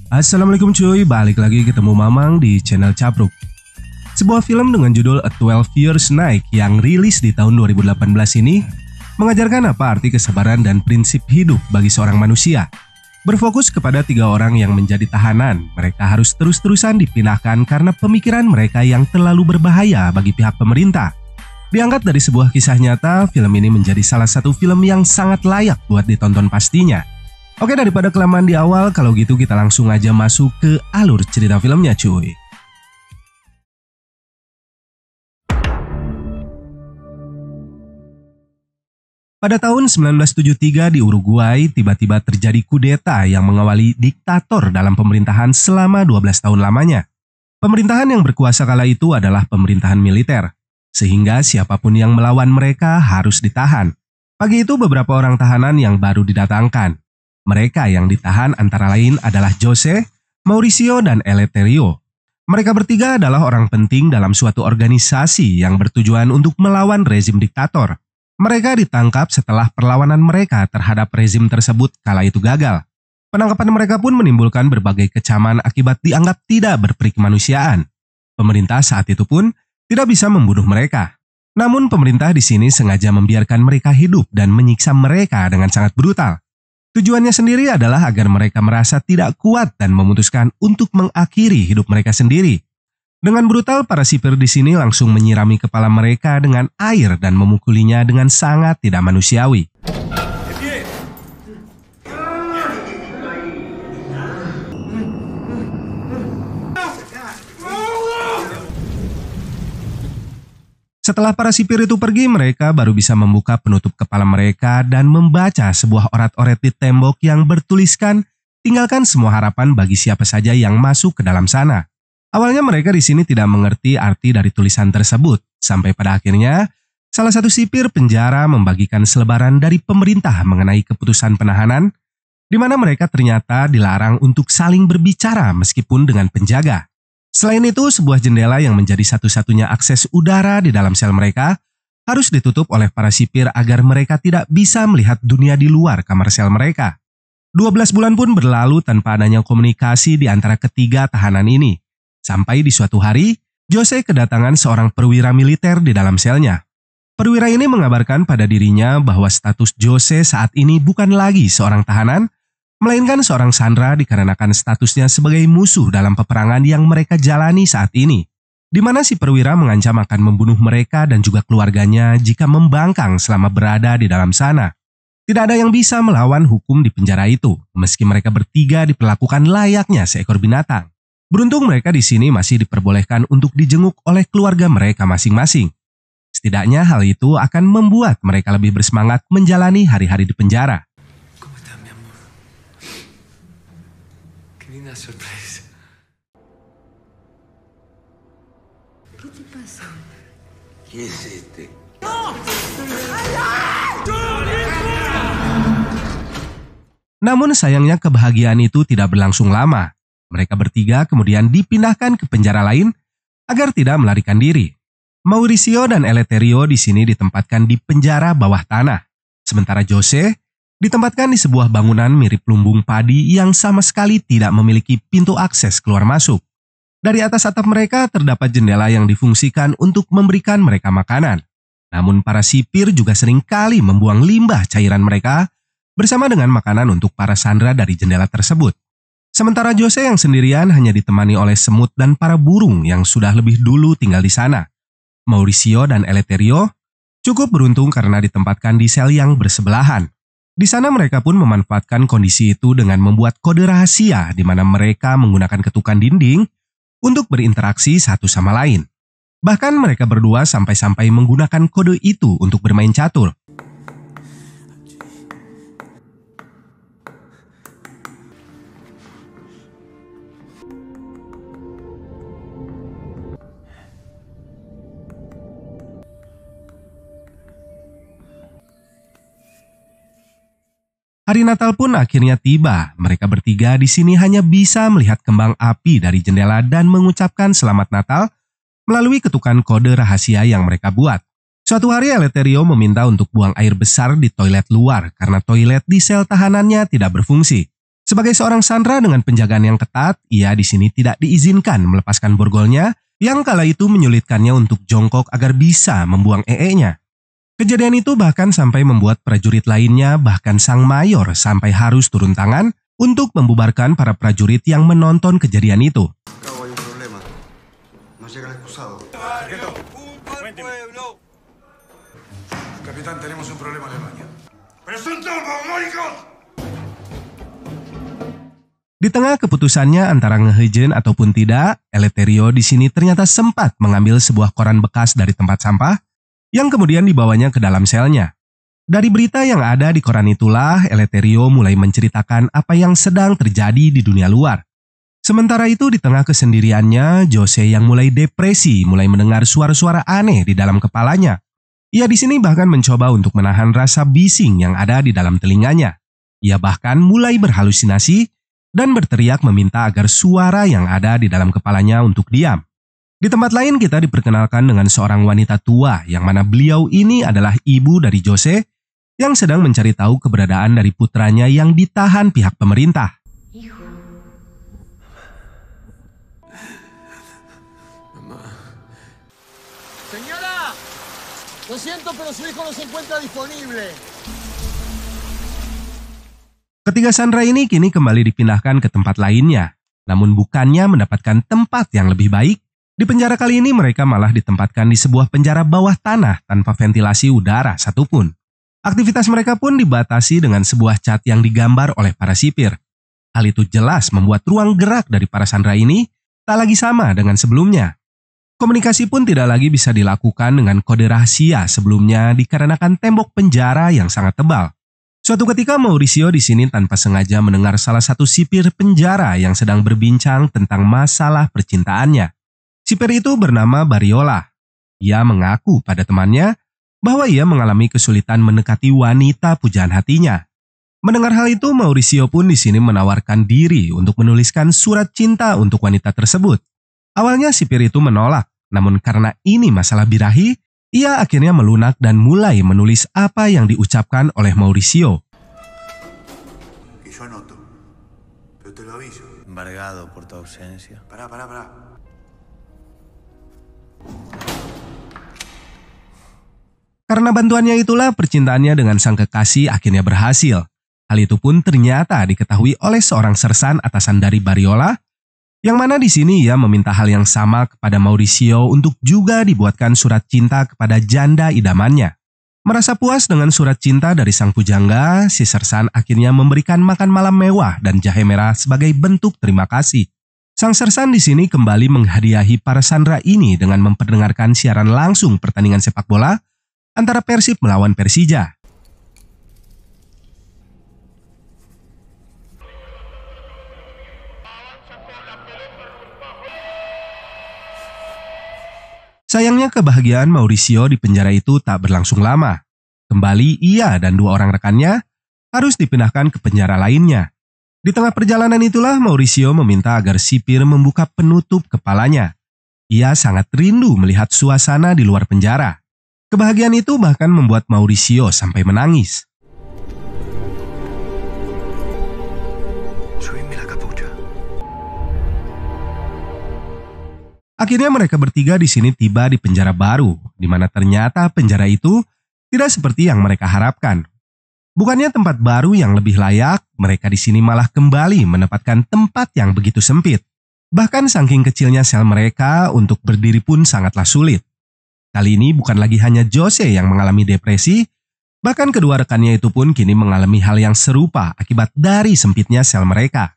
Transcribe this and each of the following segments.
Assalamualaikum cuy, balik lagi ketemu Mamang di channel Capruk. Sebuah film dengan judul A 12 Years Night yang rilis di tahun 2018 ini mengajarkan apa arti kesabaran dan prinsip hidup bagi seorang manusia. Berfokus kepada 3 orang yang menjadi tahanan, mereka harus terus-terusan dipindahkan karena pemikiran mereka yang terlalu berbahaya bagi pihak pemerintah. Diangkat dari sebuah kisah nyata, film ini menjadi salah satu film yang sangat layak buat ditonton pastinya. Oke, daripada kelamaan di awal, kalau gitu kita langsung aja masuk ke alur cerita filmnya cuy. Pada tahun 1973 di Uruguay, tiba-tiba terjadi kudeta yang mengawali diktator dalam pemerintahan selama 12 tahun lamanya. Pemerintahan yang berkuasa kala itu adalah pemerintahan militer, sehingga siapapun yang melawan mereka harus ditahan. Pagi itu beberapa orang tahanan yang baru didatangkan. Mereka yang ditahan antara lain adalah Jose, Mauricio, dan Eleuterio. Mereka bertiga adalah orang penting dalam suatu organisasi yang bertujuan untuk melawan rezim diktator. Mereka ditangkap setelah perlawanan mereka terhadap rezim tersebut kala itu gagal. Penangkapan mereka pun menimbulkan berbagai kecaman akibat dianggap tidak berperi kemanusiaan. Pemerintah saat itu pun tidak bisa membunuh mereka. Namun pemerintah di sini sengaja membiarkan mereka hidup dan menyiksa mereka dengan sangat brutal. Tujuannya sendiri adalah agar mereka merasa tidak kuat dan memutuskan untuk mengakhiri hidup mereka sendiri. Dengan brutal, para sipir di sini langsung menyirami kepala mereka dengan air dan memukulinya dengan sangat tidak manusiawi. Setelah para sipir itu pergi, mereka baru bisa membuka penutup kepala mereka dan membaca sebuah orat-oret di tembok yang bertuliskan, "Tinggalkan semua harapan bagi siapa saja yang masuk ke dalam sana." Awalnya mereka di sini tidak mengerti arti dari tulisan tersebut, sampai pada akhirnya salah satu sipir penjara membagikan selebaran dari pemerintah mengenai keputusan penahanan, di mana mereka ternyata dilarang untuk saling berbicara meskipun dengan penjaga. Selain itu, sebuah jendela yang menjadi satu-satunya akses udara di dalam sel mereka harus ditutup oleh para sipir agar mereka tidak bisa melihat dunia di luar kamar sel mereka. 12 bulan pun berlalu tanpa adanya komunikasi di antara ketiga tahanan ini. Sampai di suatu hari, Jose kedatangan seorang perwira militer di dalam selnya. Perwira ini mengabarkan pada dirinya bahwa status Jose saat ini bukan lagi seorang tahanan, melainkan seorang sandera dikarenakan statusnya sebagai musuh dalam peperangan yang mereka jalani saat ini, di mana si perwira mengancam akan membunuh mereka dan juga keluarganya jika membangkang selama berada di dalam sana. Tidak ada yang bisa melawan hukum di penjara itu, meski mereka bertiga diperlakukan layaknya seekor binatang. Beruntung mereka di sini masih diperbolehkan untuk dijenguk oleh keluarga mereka masing-masing. Setidaknya hal itu akan membuat mereka lebih bersemangat menjalani hari-hari di penjara. Linda sorpresa. ¿Qué te pasa? ¿Quién es este? Namun sayangnya kebahagiaan itu tidak berlangsung lama. Mereka bertiga kemudian dipindahkan ke penjara lain agar tidak melarikan diri. Mauricio dan Eleuterio di sini ditempatkan di penjara bawah tanah. Sementara Jose ditempatkan di sebuah bangunan mirip lumbung padi yang sama sekali tidak memiliki pintu akses keluar masuk. Dari atas atap mereka terdapat jendela yang difungsikan untuk memberikan mereka makanan. Namun para sipir juga sering kali membuang limbah cairan mereka bersama dengan makanan untuk para sandera dari jendela tersebut. Sementara Jose yang sendirian hanya ditemani oleh semut dan para burung yang sudah lebih dulu tinggal di sana. Mauricio dan Eleuterio cukup beruntung karena ditempatkan di sel yang bersebelahan. Di sana mereka pun memanfaatkan kondisi itu dengan membuat kode rahasia di mana mereka menggunakan ketukan dinding untuk berinteraksi satu sama lain. Bahkan mereka berdua sampai-sampai menggunakan kode itu untuk bermain catur. Hari Natal pun akhirnya tiba. Mereka bertiga di sini hanya bisa melihat kembang api dari jendela dan mengucapkan selamat Natal melalui ketukan kode rahasia yang mereka buat. Suatu hari Eleuterio meminta untuk buang air besar di toilet luar karena toilet di sel tahanannya tidak berfungsi. Sebagai seorang sandera dengan penjagaan yang ketat, ia di sini tidak diizinkan melepaskan borgolnya yang kala itu menyulitkannya untuk jongkok agar bisa membuang ee-nya. Kejadian itu bahkan sampai membuat prajurit lainnya, bahkan sang mayor, sampai harus turun tangan untuk membubarkan para prajurit yang menonton kejadian itu. Cabo, hay un problema. No llega el excusado. Capitán, tenemos un problema en el baño. ¡Pero son todos mogólicos! Di tengah keputusannya antara ngehejen ataupun tidak, Eleuterio di sini ternyata sempat mengambil sebuah koran bekas dari tempat sampah yang kemudian dibawanya ke dalam selnya. Dari berita yang ada di koran itulah, Eleuterio mulai menceritakan apa yang sedang terjadi di dunia luar. Sementara itu di tengah kesendiriannya, Jose yang mulai depresi mulai mendengar suara-suara aneh di dalam kepalanya. Ia di sini bahkan mencoba untuk menahan rasa bising yang ada di dalam telinganya. Ia bahkan mulai berhalusinasi dan berteriak meminta agar suara yang ada di dalam kepalanya untuk diam. Di tempat lain kita diperkenalkan dengan seorang wanita tua yang mana beliau ini adalah ibu dari Jose yang sedang mencari tahu keberadaan dari putranya yang ditahan pihak pemerintah. Señora, lo siento, pero su hijo no se encuentra disponible. Ketiga sandera ini kini kembali dipindahkan ke tempat lainnya. Namun bukannya mendapatkan tempat yang lebih baik, di penjara kali ini mereka malah ditempatkan di sebuah penjara bawah tanah tanpa ventilasi udara satupun. Aktivitas mereka pun dibatasi dengan sebuah cat yang digambar oleh para sipir. Hal itu jelas membuat ruang gerak dari para sandera ini tak lagi sama dengan sebelumnya. Komunikasi pun tidak lagi bisa dilakukan dengan kode rahasia sebelumnya dikarenakan tembok penjara yang sangat tebal. Suatu ketika Mauricio di sini tanpa sengaja mendengar salah satu sipir penjara yang sedang berbincang tentang masalah percintaannya. Sipir itu bernama Bariola. Ia mengaku pada temannya bahwa ia mengalami kesulitan mendekati wanita pujaan hatinya. Mendengar hal itu, Mauricio pun di sini menawarkan diri untuk menuliskan surat cinta untuk wanita tersebut. Awalnya sipir itu menolak, namun karena ini masalah birahi, ia akhirnya melunak dan mulai menulis apa yang diucapkan oleh Mauricio. Que yo anoto. Pero te lo aviso. Embargado por tu ausencia. Pará. Karena bantuannya itulah percintaannya dengan sang kekasih akhirnya berhasil. Hal itu pun ternyata diketahui oleh seorang sersan atasan dari Bariola, yang mana di sini ia meminta hal yang sama kepada Mauricio untuk juga dibuatkan surat cinta kepada janda idamannya. Merasa puas dengan surat cinta dari sang pujangga, si sersan akhirnya memberikan makan malam mewah dan jahe merah sebagai bentuk terima kasih. Sang sersan di sini kembali menghadiahi para sandera ini dengan memperdengarkan siaran langsung pertandingan sepak bola antara Persib melawan Persija. Sayangnya kebahagiaan Mauricio di penjara itu tak berlangsung lama. Kembali ia dan dua orang rekannya harus dipindahkan ke penjara lainnya. Di tengah perjalanan itulah Mauricio meminta agar sipir membuka penutup kepalanya. Ia sangat rindu melihat suasana di luar penjara. Kebahagiaan itu bahkan membuat Mauricio sampai menangis. Akhirnya mereka bertiga di sini tiba di penjara baru, di mana ternyata penjara itu tidak seperti yang mereka harapkan. Bukannya tempat baru yang lebih layak, mereka di sini malah kembali menempatkan tempat yang begitu sempit. Bahkan saking kecilnya sel mereka untuk berdiri pun sangatlah sulit. Kali ini bukan lagi hanya Jose yang mengalami depresi, bahkan kedua rekannya itu pun kini mengalami hal yang serupa akibat dari sempitnya sel mereka.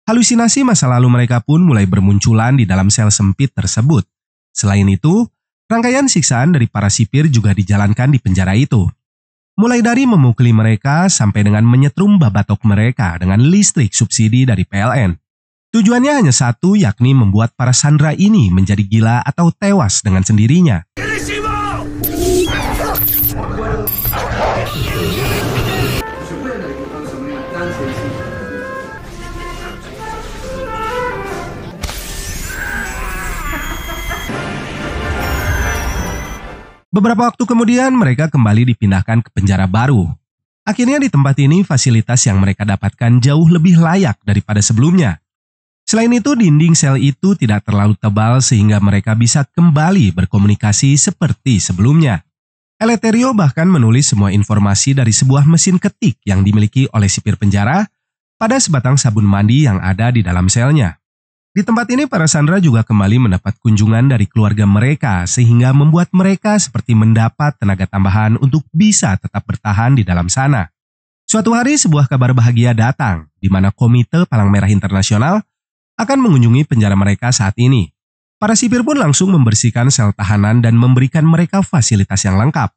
Halusinasi masa lalu mereka pun mulai bermunculan di dalam sel sempit tersebut. Selain itu, rangkaian siksaan dari para sipir juga dijalankan di penjara itu. Mulai dari memukuli mereka sampai dengan menyetrum babatok mereka dengan listrik subsidi dari PLN. Tujuannya hanya satu, yakni membuat para sandera ini menjadi gila atau tewas dengan sendirinya. Beberapa waktu kemudian mereka kembali dipindahkan ke penjara baru. Akhirnya di tempat ini fasilitas yang mereka dapatkan jauh lebih layak daripada sebelumnya. Selain itu, dinding sel itu tidak terlalu tebal sehingga mereka bisa kembali berkomunikasi seperti sebelumnya. Eleuterio bahkan menulis semua informasi dari sebuah mesin ketik yang dimiliki oleh sipir penjara pada sebatang sabun mandi yang ada di dalam selnya. Di tempat ini para sandera juga kembali mendapat kunjungan dari keluarga mereka sehingga membuat mereka seperti mendapat tenaga tambahan untuk bisa tetap bertahan di dalam sana. Suatu hari sebuah kabar bahagia datang di mana Komite Palang Merah Internasional akan mengunjungi penjara mereka saat ini. Para sipir pun langsung membersihkan sel tahanan dan memberikan mereka fasilitas yang lengkap.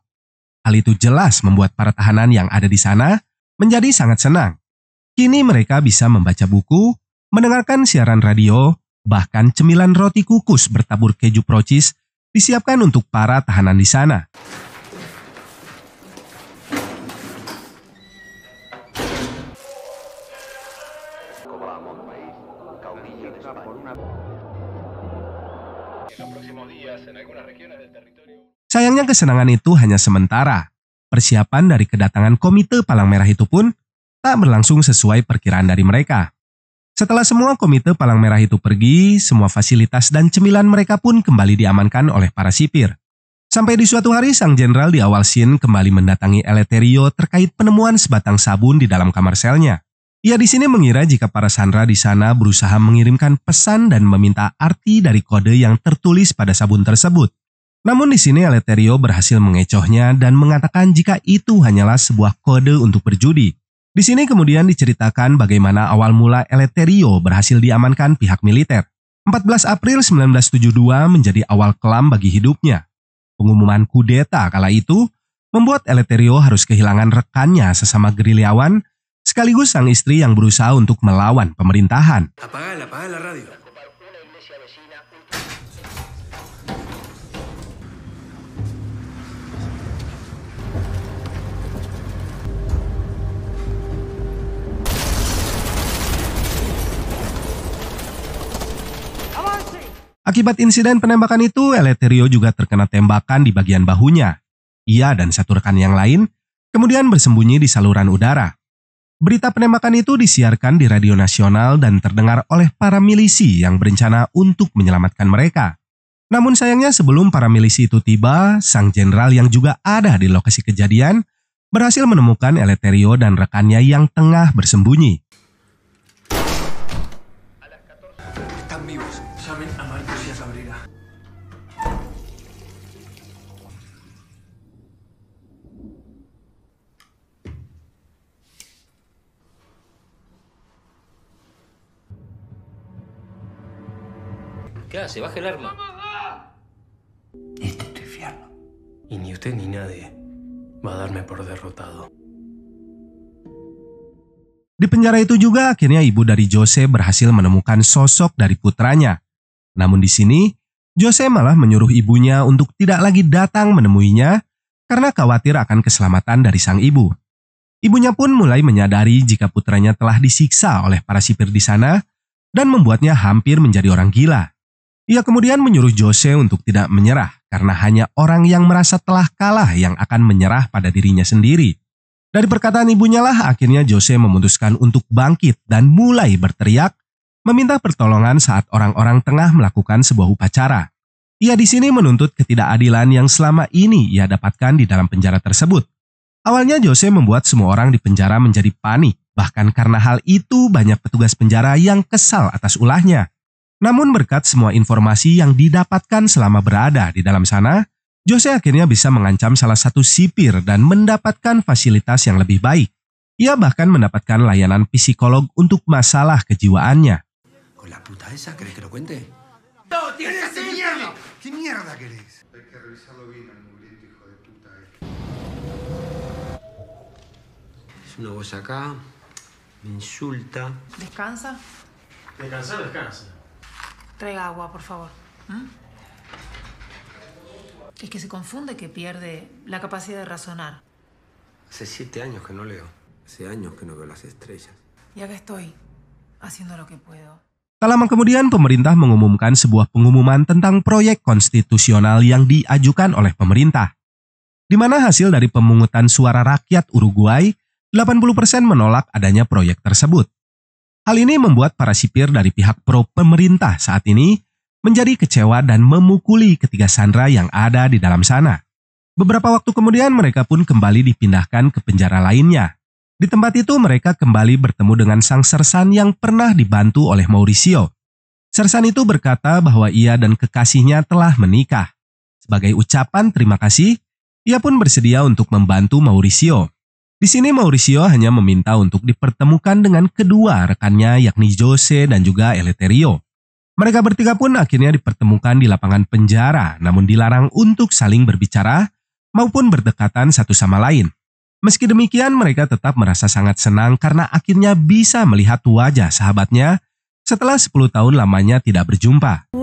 Hal itu jelas membuat para tahanan yang ada di sana menjadi sangat senang. Kini mereka bisa membaca buku, mendengarkan siaran radio, bahkan cemilan roti kukus bertabur keju procis disiapkan untuk para tahanan di sana. Sayangnya kesenangan itu hanya sementara. Persiapan dari kedatangan Komite Palang Merah itu pun tak berlangsung sesuai perkiraan dari mereka. Setelah semua Komite Palang Merah itu pergi, semua fasilitas dan cemilan mereka pun kembali diamankan oleh para sipir. Sampai di suatu hari sang jenderal di awal scene kembali mendatangi Eleuterio terkait penemuan sebatang sabun di dalam kamar selnya. Ia di sini mengira jika para sandera di sana berusaha mengirimkan pesan dan meminta arti dari kode yang tertulis pada sabun tersebut. Namun di sini Eleuterio berhasil mengecohnya dan mengatakan jika itu hanyalah sebuah kode untuk berjudi. Di sini kemudian diceritakan bagaimana awal mula Eleuterio berhasil diamankan pihak militer. 14 April 1972 menjadi awal kelam bagi hidupnya. Pengumuman kudeta kala itu membuat Eleuterio harus kehilangan rekannya sesama gerilyawan, sekaligus sang istri yang berusaha untuk melawan pemerintahan. Apagala la radio. Akibat insiden penembakan itu, Eleuterio juga terkena tembakan di bagian bahunya. Ia dan satu rekan yang lain kemudian bersembunyi di saluran udara. Berita penembakan itu disiarkan di radio nasional dan terdengar oleh para milisi yang berencana untuk menyelamatkan mereka. Namun sayangnya sebelum para milisi itu tiba, sang jenderal yang juga ada di lokasi kejadian berhasil menemukan Eleuterio dan rekannya yang tengah bersembunyi. Están vivos. Llamen a Marcos y a Cabrera. ¿Qué hace? Baje el arma. Este es tu infierno. Y ni usted ni nadie va a darme por derrotado. Di penjara itu juga akhirnya ibu dari Jose berhasil menemukan sosok dari putranya. Namun di sini, Jose malah menyuruh ibunya untuk tidak lagi datang menemuinya karena khawatir akan keselamatan dari sang ibu. Ibunya pun mulai menyadari jika putranya telah disiksa oleh para sipir di sana dan membuatnya hampir menjadi orang gila. Ia kemudian menyuruh Jose untuk tidak menyerah karena hanya orang yang merasa telah kalah yang akan menyerah pada dirinya sendiri. Dari perkataan ibunya lah akhirnya Jose memutuskan untuk bangkit dan mulai berteriak, meminta pertolongan saat orang-orang tengah melakukan sebuah upacara. Ia di sini menuntut ketidakadilan yang selama ini ia dapatkan di dalam penjara tersebut. Awalnya Jose membuat semua orang di penjara menjadi panik, bahkan karena hal itu banyak petugas penjara yang kesal atas ulahnya. Namun berkat semua informasi yang didapatkan selama berada di dalam sana, Jose akhirnya bisa mengancam salah satu sipir dan mendapatkan fasilitas yang lebih baik. Ia bahkan mendapatkan layanan psikolog untuk masalah kejiwaannya. ¿Con la puta esa querés que lo cuente? ¡No, tienes ese mierda! ¿Qué mierda querés? Hay que revisarlo bien al mugriento hijo de puta este. Es una voz acá, me insulta. ¿Descansa? Descansa. Traiga agua, por favor. Es que se confunde, que pierde la capacidad de razonar. Hace 7 años que no leo. Hace años que no veo las estrellas. Y acá estoy, haciendo lo que puedo. Tak lama kemudian pemerintah mengumumkan sebuah pengumuman tentang proyek konstitusional yang diajukan oleh pemerintah, di mana hasil dari pemungutan suara rakyat Uruguay 80% menolak adanya proyek tersebut. Hal ini membuat para sipir dari pihak pro pemerintah saat ini menjadi kecewa dan memukuli ketiga sandera yang ada di dalam sana. Beberapa waktu kemudian mereka pun kembali dipindahkan ke penjara lainnya. Di tempat itu mereka kembali bertemu dengan sang sersan yang pernah dibantu oleh Mauricio. Sersan itu berkata bahwa ia dan kekasihnya telah menikah. Sebagai ucapan terima kasih, ia pun bersedia untuk membantu Mauricio. Di sini Mauricio hanya meminta untuk dipertemukan dengan kedua rekannya yakni Jose dan juga Eleuterio. Mereka bertiga pun akhirnya dipertemukan di lapangan penjara, namun dilarang untuk saling berbicara maupun berdekatan satu sama lain. Meski demikian, mereka tetap merasa sangat senang karena akhirnya bisa melihat wajah sahabatnya setelah 10 tahun lamanya tidak berjumpa.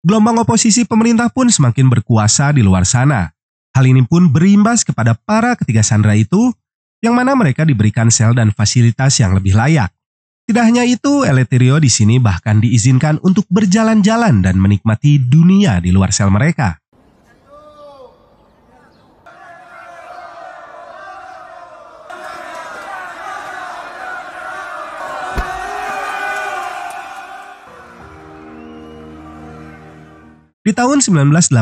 Gelombang oposisi pemerintah pun semakin berkuasa di luar sana. Hal ini pun berimbas kepada para ketiga sandera itu, yang mana mereka diberikan sel dan fasilitas yang lebih layak. Tidak hanya itu, Eleuterio di sini bahkan diizinkan untuk berjalan-jalan dan menikmati dunia di luar sel mereka. Di tahun 1985,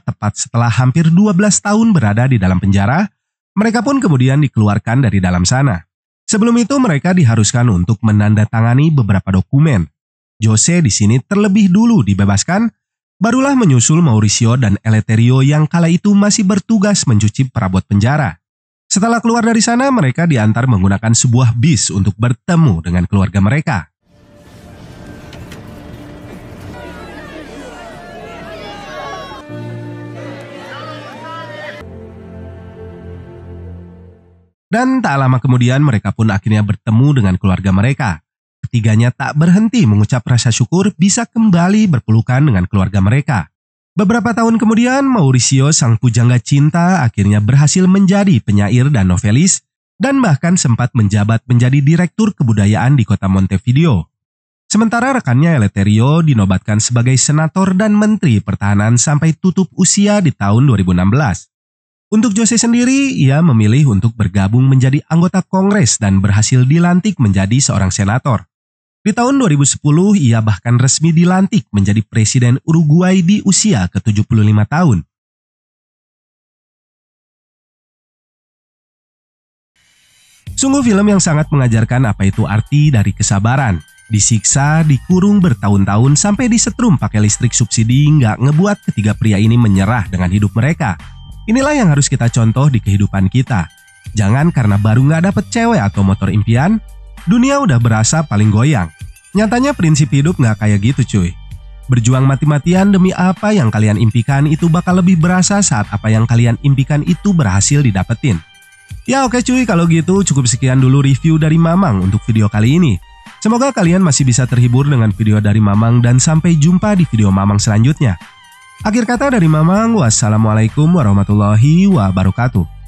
tepat setelah hampir 12 tahun berada di dalam penjara, mereka pun kemudian dikeluarkan dari dalam sana. Sebelum itu mereka diharuskan untuk menandatangani beberapa dokumen. Jose di sini terlebih dulu dibebaskan, barulah menyusul Mauricio dan Eleuterio yang kala itu masih bertugas mencuci perabot penjara. Setelah keluar dari sana, mereka diantar menggunakan sebuah bis untuk bertemu dengan keluarga mereka. Dan tak lama kemudian mereka pun akhirnya bertemu dengan keluarga mereka. Ketiganya tak berhenti mengucap rasa syukur bisa kembali berpelukan dengan keluarga mereka. Beberapa tahun kemudian, Mauricio sang pujangga cinta akhirnya berhasil menjadi penyair dan novelis, dan bahkan sempat menjabat menjadi direktur kebudayaan di kota Montevideo. Sementara rekannya Eleuterio dinobatkan sebagai senator dan menteri pertahanan sampai tutup usia di tahun 2016. Untuk Jose sendiri, ia memilih untuk bergabung menjadi anggota Kongres dan berhasil dilantik menjadi seorang senator. Di tahun 2010, ia bahkan resmi dilantik menjadi presiden Uruguay di usia ke-75 tahun. Sungguh film yang sangat mengajarkan apa itu arti dari kesabaran. Disiksa, dikurung bertahun-tahun sampai disetrum pakai listrik subsidi nggak ngebuat ketiga pria ini menyerah dengan hidup mereka. Inilah yang harus kita contoh di kehidupan kita. Jangan karena baru nggak dapet cewek atau motor impian, dunia udah berasa paling goyang. Nyatanya prinsip hidup nggak kayak gitu cuy. Berjuang mati-matian demi apa yang kalian impikan itu bakal lebih berasa saat apa yang kalian impikan itu berhasil didapetin. Ya oke cuy, kalau gitu cukup sekian dulu review dari Mamang untuk video kali ini. Semoga kalian masih bisa terhibur dengan video dari Mamang dan sampai jumpa di video Mamang selanjutnya. Akhir kata dari Mamang, wassalamualaikum warahmatullahi wabarakatuh.